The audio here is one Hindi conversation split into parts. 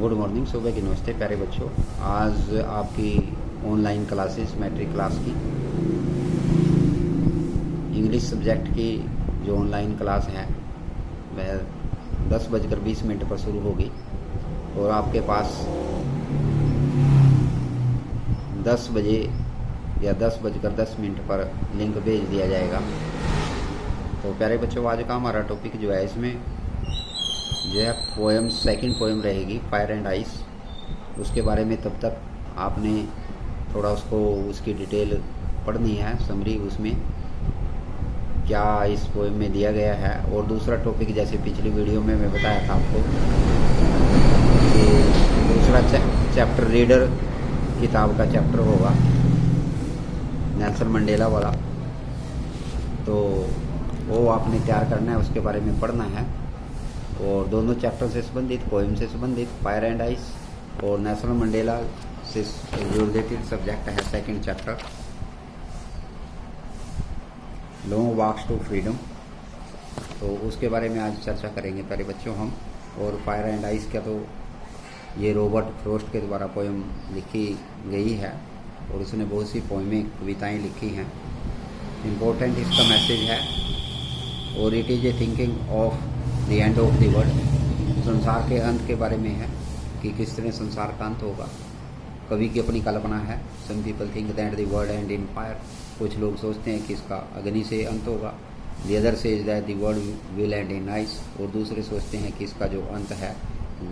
गुड मॉर्निंग, सुबह की नमस्ते प्यारे बच्चों। आज आपकी ऑनलाइन क्लासेस मैट्रिक क्लास की इंग्लिश सब्जेक्ट की जो ऑनलाइन क्लास है वह 10:20 पर शुरू होगी और आपके पास 10 बजे या 10:10 पर लिंक भेज दिया जाएगा। तो प्यारे बच्चों, आज का हमारा टॉपिक जो है इसमें जो है पोएम, सेकंड पोएम रहेगी फायर एंड आइस। उसके बारे में तब तक आपने थोड़ा उसकी डिटेल पढ़नी है, समरी उसमें क्या इस पोएम में दिया गया है। और दूसरा टॉपिक, जैसे पिछली वीडियो में मैं बताया था आपको कि दूसरा चैप्टर रीडर किताब का चैप्टर होगा, नेल्सन मंडेला वाला। तो वो आपने तैयार करना है, उसके बारे में पढ़ना है। और दोनों चैप्टर से संबंधित, पोएम से संबंधित फायर एंड आइस और नेल्सन मंडेला से जो रिलेटेड सब्जेक्ट है second chapter long walks to freedom. तो उसके बारे में आज चर्चा करेंगे प्यारे बच्चों हम। और फायर एंड आइस का तो ये रॉबर्ट फ्रॉस्ट के द्वारा पोएम लिखी गई है और उसने बहुत सी पोएमें, कविताएँ लिखी हैं। इम्पोर्टेंट इसका मैसेज है और it is a thinking of the end of the world. संसार के अंत के बारे में है कि किस तरह संसार का अंत होगा। कवि की अपनी कल्पना है। Some people think that the world end in fire. कुछ लोग सोचते हैं कि इसका अग्नि से अंत होगा। The other says that the world will and in ice. और दूसरे सोचते हैं कि इसका जो अंत है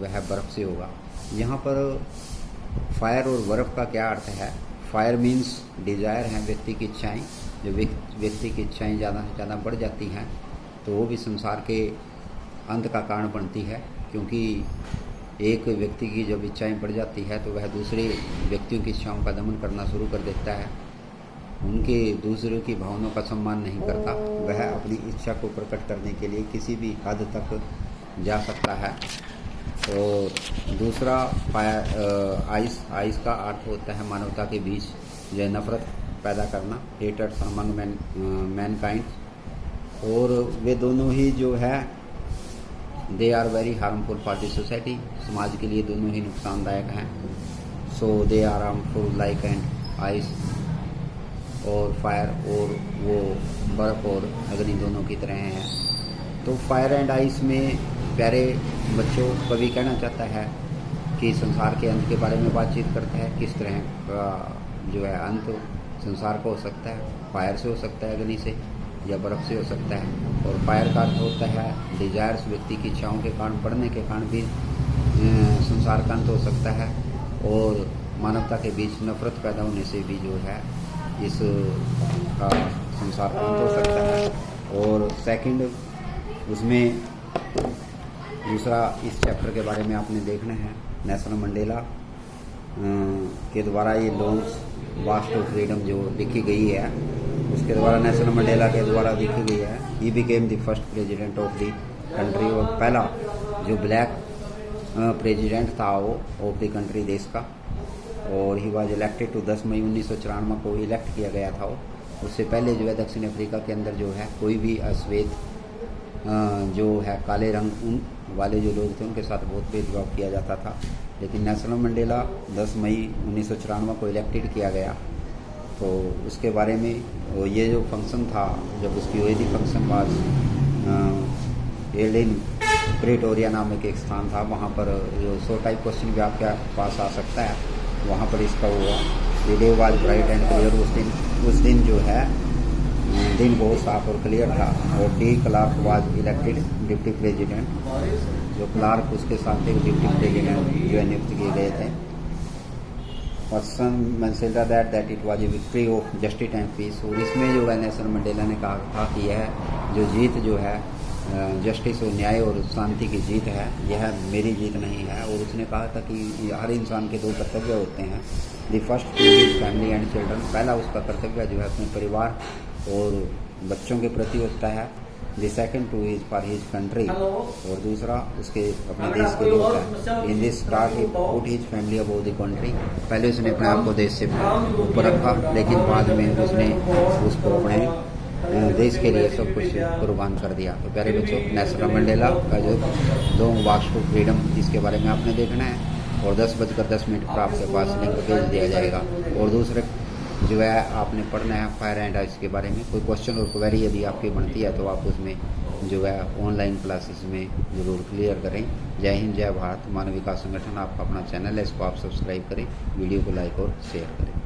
वह बर्फ़ से होगा। यहाँ पर फायर और बर्फ़ का क्या अर्थ है? फायर मीन्स डिज़ायर है, व्यक्ति की इच्छाएँ। जो व्यक्ति की इच्छाएँ ज़्यादा से ज़्यादा बढ़ जाती हैं तो वो भी संसार के अंत का कारण बनती है, क्योंकि एक व्यक्ति की जब इच्छाएं बढ़ जाती है तो वह दूसरे व्यक्तियों की इच्छाओं का दमन करना शुरू कर देता है। उनके दूसरों की भावनाओं का सम्मान नहीं करता। वह अपनी इच्छा को प्रकट करने के लिए किसी भी हद तक जा सकता है। और दूसरा आइस का अर्थ होता है मानवता के बीच जो है नफरत पैदा करना, हेटर्स अमंग मैनकाइंड। और वे दोनों ही जो है they are very harmful for the society. समाज के लिए दोनों ही नुकसानदायक हैं। So they are harmful like and ice और फायर, और वो बर्फ़ और अग्नि दोनों की तरह हैं। तो फायर एंड आइस में प्यारे बच्चों कवि कहना चाहता है कि संसार के अंत के बारे में बातचीत करता है। किस तरह का जो है अंत संसार को हो सकता है। फायर से हो सकता है, अग्नि से, या बर्फ़ से हो सकता है। और फायर का अर्थ होता है डिजायर्स, व्यक्ति की इच्छाओं के कारण बढ़ने के कारण भी संसार का अंत हो सकता है। और मानवता के बीच नफरत पैदा होने से भी जो है इस का संसार का अंत हो सकता है। और सेकंड उसमें दूसरा इस चैप्टर के बारे में आपने देखना है, नेल्सन मंडेला के द्वारा ये लॉन्ग वॉक टू फ्रीडम जो लिखी गई है, उसके द्वारा नेल्सन मंडेला के द्वारा लिखी गई है। He became the first president of the country. और पहला जो ब्लैक प्रेसिडेंट था वो ऑफ द कंट्री, देश का। और ही वाज इलेक्टेड टू 10 मई 1994 को इलेक्ट किया गया था वो। उससे पहले जो है दक्षिण अफ्रीका के अंदर जो है कोई भी अश्वेत जो है काले रंग उन वाले जो लोग थे उनके साथ बहुत भेदभाव किया जाता था। लेकिन नेल्सन मंडेला 10 मई 1994 को इलेक्टेड किया गया। तो उसके बारे में ये जो फंक्शन था, जब उसकी हुई थी, function was held in Pretoria नामक एक स्थान था। वहाँ पर जो 100 टाइप क्वेश्चन भी आपके पास आ सकता है, वहाँ पर इसका हुआ। The day was bright and clear. उस दिन जो है दिन बहुत साफ और क्लियर था। और de Klerk was elected deputy president. जो क्लार्क उसके साथ एक डिप्टी प्रेसिडेंट जो है नियुक्त किए गए थे। Person Mandela that it was a victory of justice and peace. और इसमें जो है नेल्सन मंडेला ने कहा था कि यह जो जीत जो है जस्टिस और न्याय और शांति की जीत है, यह मेरी जीत नहीं है। और उसने कहा था कि हर इंसान के 2 कर्तव्य होते हैं। The first to his family and children. पहला उसका कर्तव्य जो है अपने परिवार और बच्चों के प्रति होता है। The second to his for his country. और दूसरा उसके अपने देश के लिए होता है। In this start he put his family above the country. पहले उसने अपने आप को देश से ऊपर रखा, लेकिन बाद में उसने उसको अपने देश के लिए सब कुछ कुर्बान कर दिया। तो प्यारे बच्चों, नेल्सन मंडेला का जो लॉन्ग वॉक टू फ्रीडम, इसके बारे में आपने देखना है। और 10:10 पर आपके पास लिंक भेज दिया जाएगा। और दूसरे जो है आपने पढ़ना है फायर एंड आइस के बारे में। कोई क्वेश्चन और क्वेरी यदि आपकी बनती है तो आप उसमें जो है ऑनलाइन क्लासेस में ज़रूर क्लियर करें। जय हिंद, जय भारत। मानव विकास संगठन आपका अपना चैनल है, इसको आप सब्सक्राइब करें, वीडियो को लाइक और शेयर करें।